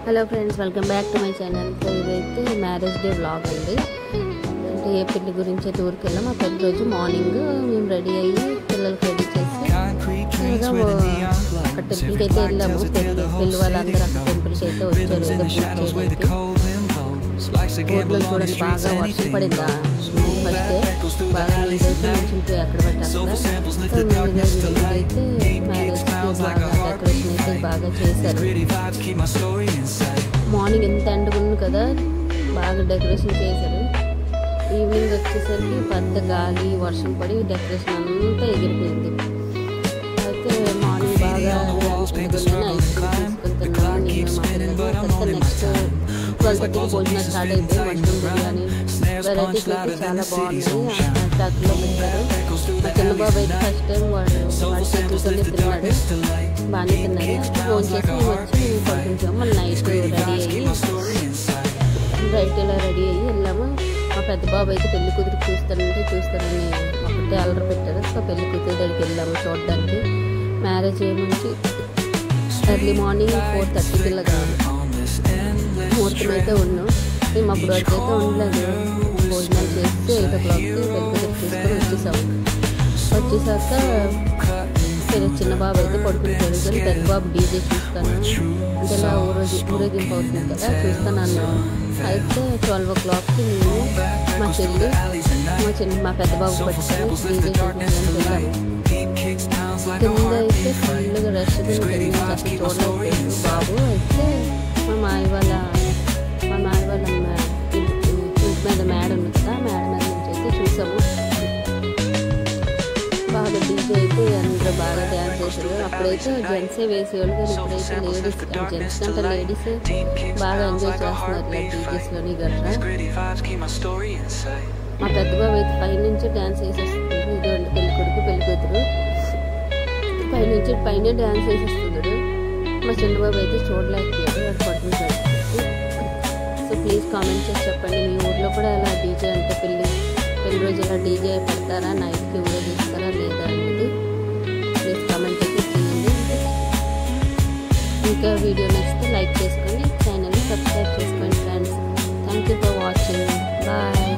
Hello friends, welcome back to my channel. So ఇదైతే marriage day vlog అండి. అంటే ఏ పెళ్లి గురించి అయితే ఊరికి వెళ్ళాం. ఆ పెద్ద రోజు మార్నింగ్ మేము రెడీ అయ్యి పిల్లలకి రెడీ చేసి అక్కడ టెంపుల్కి అయితే వెళ్ళాము. పెళ్లి వాళ్ళందరూ అక్కడ టెంపుల్కి అయితే వచ్చారు. ఊర్లో చూడండి, బాగా వర్షం పడిందా ఫస్ట్ డే, బాగా నించిపోయి అక్కడ పెట్టారు. అయితే మ్యారేజ్కి బాగా డెకరేషన్ అయితే బాగా చేశారు. మార్నింగ్ ఎంత ఎండగుంది కదా, బాగా డెకరేషన్ చేశారు. ఈవినింగ్ వచ్చేసరికి పెద్ద గాలి వర్షం పడి డెకరేషన్ అంతా ఎగిరిపోయింది. అయితే మార్నింగ్ బాగా ఐస్ క్రీమ్ తీసుకొని తిన్నాము నేను మా పిల్లలు. నెక్స్ట్ 12:30 భోజనం స్టార్ట్ అయితే మష్రూమ్ బిర్యానీ వెరైటీస్ అయితే చాలా బాగున్నాయి. ట్రక్లో పెట్టారు. మా చిన్న బాబు అయితే ఫస్ట్ టైం వాడి చేతులతోనే తిన్నాడు, బాగానే తిన్నాడు. ఫోన్ చేసి మేము వచ్చి పడుకుంటాము. మళ్ళీ నైట్ ఇలా రెడీ అయ్యి వెళ్ళాము. మా పెద్ద బాబు అయితే పెళ్లి కూతురు చూస్తానని ఒకటే అల్లరి పెట్టారు. సో పెళ్లి కూతురు దగ్గరికి వెళ్ళాము చూడడానికి. మ్యారేజ్ ఏముంచి ఎర్లీ మార్నింగ్ 4:30కి ఇలాగా ముహూర్తం అయితే ఉన్నాం. మేము అప్పుడు వరకు అయితే ఉండలేదు. భోజనాలు చేస్తే 8 o'clockకి పెళ్లి కూతురు తీసుకొని వచ్చేసాక చిన్న బాబు అయితే పడుకుని పడుకొని పెద్ద బాబు డీజే చూస్తాను అంటే ఇలా ఊరేగింపు అవుతుంది కదా, చూస్తాను అన్నాను. అయితే 12 o'clockకి మేము మా చెల్లి మా పెద్ద బాబు పట్టుకొని డీజే చూపించడానికి వెళ్ళాము. కింద అయితే ఫుల్గా రష్ చూడలేదు బాబు. అయితే మా మాయ వాళ్ళ ఇంటి మీద మేడ ఉంది కదా, మేడ మీద నుంచి అయితే చూసాము. బాగా డీజే అయితే అందరూ బాగా డ్యాన్స్ చేశారు. అప్పుడైతే జెంట్సే వేసేవాళ్ళు, కానీ ఇప్పుడైతే లేడీస్, జెంట్స్ కంటే లేడీస్ బాగా ఎంజాయ్ చేస్తున్నారు డీజేస్లోని గట్రా. మా పెద్ద బాబు అయితే పైనుంచి డ్యాన్స్ వేసేస్తుంది. ఇదిగోండి పెళ్లి కొడుకు పెళ్లి కూతురు పైన డ్యాన్స్ వేసేస్తున్నాడు. మా చిన్న బాబు అయితే చూడలేకపోయాడు, అది పడుతుంటాడు. సో ప్లీజ్ కామెంట్ చేసి చెప్పండి, మీ ఊర్లో కూడా అలా డీజే అంటే పెళ్లి రోజు ఇలా డీజే పెడతారా, నైట్కి ఊరేగిస్తారా లేదా అనేది ప్లీజ్ కామెంట్ అయితే చేయండి. ఇంకా వీడియో నచ్చితే లైక్ చేసుకోండి, ఛానల్ని సబ్స్క్రైబ్ చేసుకోండి friends. Thank you for watching. Bye.